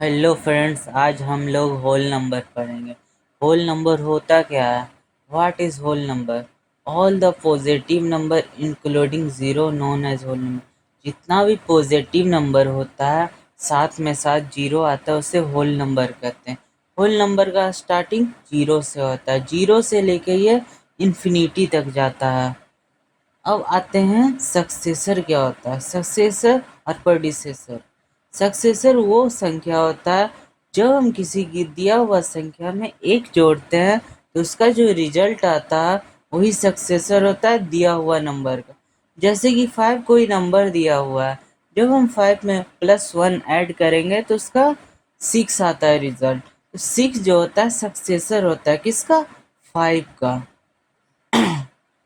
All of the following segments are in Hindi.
हेलो फ्रेंड्स, आज हम लोग होल नंबर पढ़ेंगे। होल नंबर होता क्या है? What is whole number? All the positive number including zero known as whole number. जितना भी पॉजिटिव नंबर होता है साथ में साथ जीरो आता है उसे होल नंबर कहते हैं। होल नंबर का स्टार्टिंग जीरो से होता है, जीरो से लेके ये इन्फिनिटी तक जाता है। अब आते हैं सक्सेसर क्या होता है। सक्सेसर और प्रेडिसेसर। सक्सेसर वो संख्या होता है जब हम किसी की दिया हुआ संख्या में एक जोड़ते हैं तो उसका जो रिजल्ट आता है वही सक्सेसर होता है दिया हुआ नंबर का। जैसे कि 5 कोई नंबर दिया हुआ है, जब हम 5 में +1 ऐड करेंगे तो उसका 6 आता है रिजल्ट। तो 6 जो होता है सक्सेसर होता है किसका? 5 का।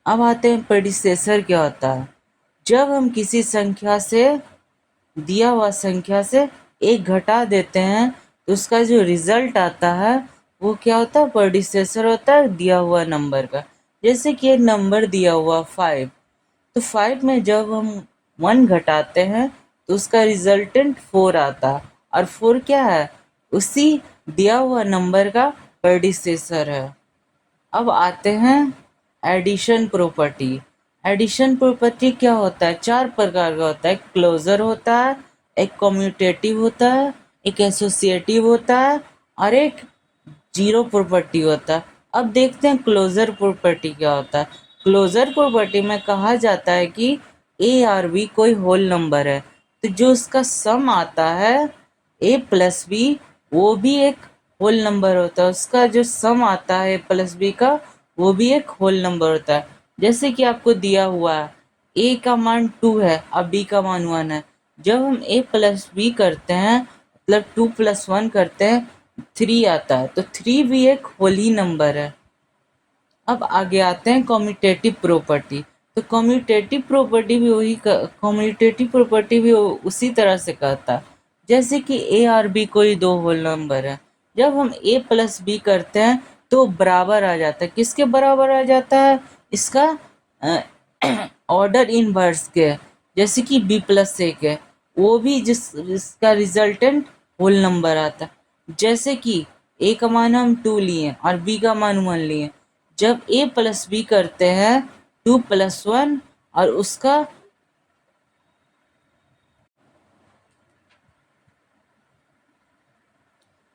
अब आते हैं प्रेडिसेसर क्या होता है। जब हम किसी संख्या से दिया हुआ संख्या से एक घटा देते हैं तो उसका जो रिजल्ट आता है वो क्या होता है? प्रेडिसेसर होता है दिया हुआ नंबर का। जैसे कि एक नंबर दिया हुआ 5, तो 5 में जब हम 1 घटाते हैं तो उसका रिजल्टेंट 4 आता है। और 4 क्या है? उसी दिया हुआ नंबर का प्रेडिसेसर है। अब आते हैं एडिशन प्रॉपर्टी। एडिशन प्रॉपर्टी क्या होता है? 4 प्रकार का होता है। एक क्लोजर होता है, एक कम्यूटेटिव होता है, एक एसोसिएटिव होता है और एक जीरो प्रॉपर्टी होता है। अब देखते हैं क्लोजर प्रॉपर्टी क्या होता है। क्लोजर प्रॉपर्टी में कहा जाता है कि ए और बी कोई होल नंबर है तो जो उसका सम आता है A+B वो भी एक होल नंबर होता है। उसका जो सम आता है A+B का वो भी एक होल नंबर होता है। जैसे कि आपको दिया हुआ है A का मान 2 है और B का मान 1 है। जब हम A+B करते हैं मतलब 2+1 करते हैं 3 आता है, तो 3 भी एक होल ही नंबर है। अब आगे आते हैं कम्यूटेटिव प्रॉपर्टी। तो कम्यूटेटिव प्रॉपर्टी भी उसी तरह से कहता है। जैसे कि ए और बी कोई दो होल नंबर है, जब हम A+B करते हैं तो बराबर आ जाता है। किसके बराबर आ जाता है? इसका ऑर्डर इनवर्स के। जैसे कि B+A के, वो भी जिसका रिजल्टेंट होल नंबर आता है। जैसे कि ए का मान हम 2 लिए और बी का मान 1 लिए, जब A+B करते हैं 2+1 और उसका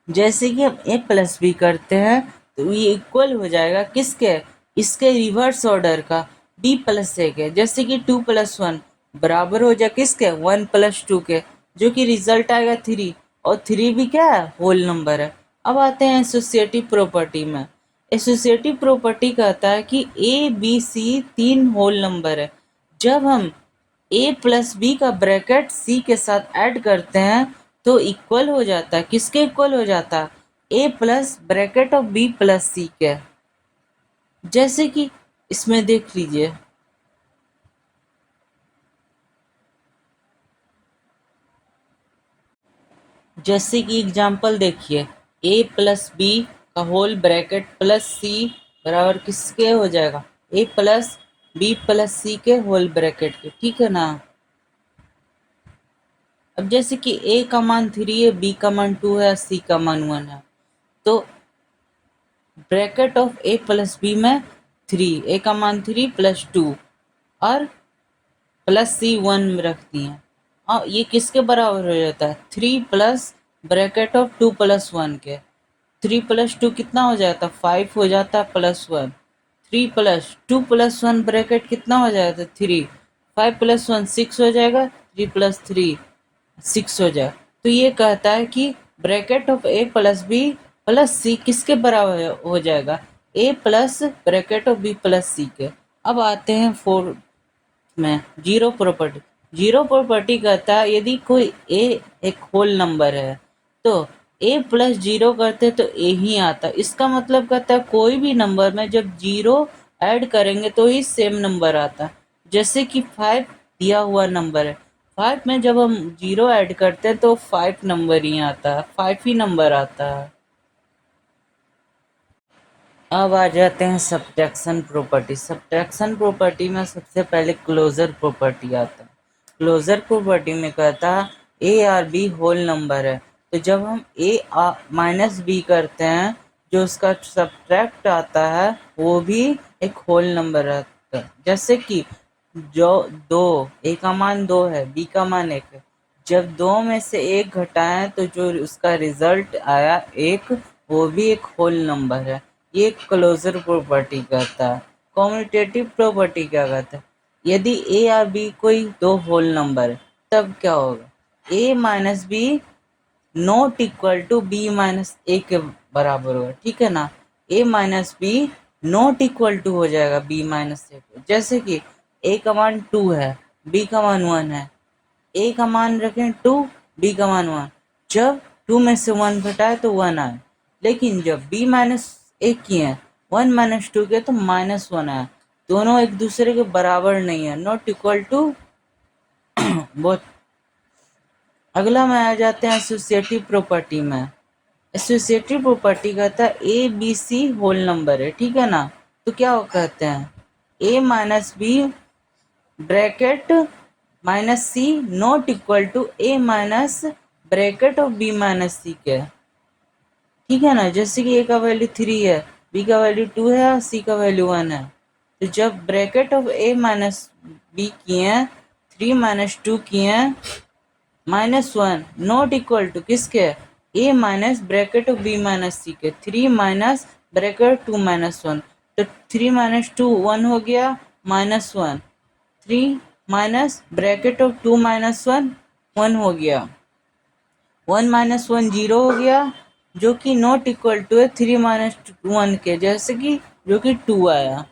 जैसे कि हम A+B करते हैं तो ये इक्वल हो जाएगा किसके? इसके रिवर्स ऑर्डर का, B+A के। जैसे कि 2+1 बराबर हो जाए किसके? 1+2 के, जो कि रिजल्ट आएगा 3। और 3 भी क्या है? होल नंबर है। अब आते हैं एसोसिएटिव प्रॉपर्टी में। एसोसिएटिव प्रॉपर्टी कहता है कि A, B, C 3 whole number है। जब हम A+B का ब्रैकेट C के साथ ऐड करते हैं तो इक्वल हो जाता है। किसके इक्वल हो जाता है? A plus bracket of B+C के। जैसे कि इसमें देख लीजिए, जैसे कि एग्जाम्पल देखिए, A+B का होल ब्रैकेट +C बराबर किसके हो जाएगा? A+B+C के होल ब्रैकेट के, ठीक है ना। अब जैसे कि A का मान 3 है, B का मान 2 है, C का मान 1 है, तो ब्रैकेट ऑफ A+B में 3, A का मान 3 +2 और +C 1 में रख दिए। और ये किसके बराबर हो जाता है? 3 प्लस ब्रैकेट ऑफ 2+1 के। 3+2 कितना हो जाता है? 5 हो जाता है +1। 3+2+1 ब्रैकेट कितना हो जाता है? 3। 5+1 6 हो जाएगा, 3+3 6 हो जाए। तो ये कहता है कि ब्रैकेट ऑफ A+B+C किसके बराबर हो जाएगा? A plus bracket of B+C के। अब आते हैं फोर में जीरो प्रॉपर्टी। जीरो प्रॉपर्टी कहता है यदि कोई ए एक होल नंबर है तो A+0 करते तो ए ही आता। इसका मतलब कहता है कोई भी नंबर में जब जीरो ऐड करेंगे तो ही सेम नंबर आता। जैसे कि 5 दिया हुआ नंबर है, 5 में जब हम जीरो ऐड करते हैं तो 5 नंबर ही आता है, 5 ही नंबर आता है। अब आ जाते हैं सब्ट्रैक्शन प्रॉपर्टी। सब्ट्रैक्शन प्रॉपर्टी में सबसे पहले क्लोजर प्रॉपर्टी आता है। क्लोजर प्रॉपर्टी में कहता है ए और बी होल नंबर है तो जब हम ए माइनस बी करते हैं, जो उसका सब्ट्रैक्ट आता है वो भी एक होल नंबर रहता है। जैसे कि जो दो, ए का मान 2 है, बी का मान 1 है, जब दो में से एक घटाएं तो जो उसका रिजल्ट आया एक, वो भी एक होल नंबर है। ये क्लोजर प्रॉपर्टी कहता है। कॉम्यूटेटिव प्रॉपर्टी क्या कहता है? यदि ए और बी कोई दो होल नंबर है तब क्या होगा? A minus B not equal to B minus A के बराबर होगा, ठीक है ना। A minus B not equal to हो जाएगा बी माइनस ए को। जैसे कि ए का मान 2 है, बी का मान 1 है, ए का मान रखें 2, बी का मान 1। जब 2 में से 1 घटाए तो 1 आए, लेकिन जब बी माइनस ए किए 1 माइनस 2 के तो माइनस 1 आया। दोनों एक दूसरे के बराबर नहीं है, नॉट इक्वल टू बहुत। अगला में आ जाते हैं एसोसिएटिव प्रॉपर्टी में। एसोसिएटिव प्रॉपर्टी कहता है A B C whole number है, ठीक है ना। तो क्या कहते हैं? A minus B bracket minus C not equal to A minus bracket of B minus C के, ठीक है ना। जैसे कि ए का वैल्यू 3 है, बी का वैल्यू 2 है और सी का वैल्यू 1 है। तो जब bracket of A minus B किए, 3 माइनस 2 किए, माइनस 1 नॉट इक्वल टू किसके? A minus bracket of B minus C के, 3 माइनस ब्रैकेट 2 माइनस 1। तो 3 माइनस 2 1 हो गया, minus 1, 3 minus bracket of 2 minus 1 1 हो गया, 1 माइनस 1 0 हो गया, जो कि नॉट इक्वल टू है 3 माइनस 1 के, जैसे कि जो कि 2 आया।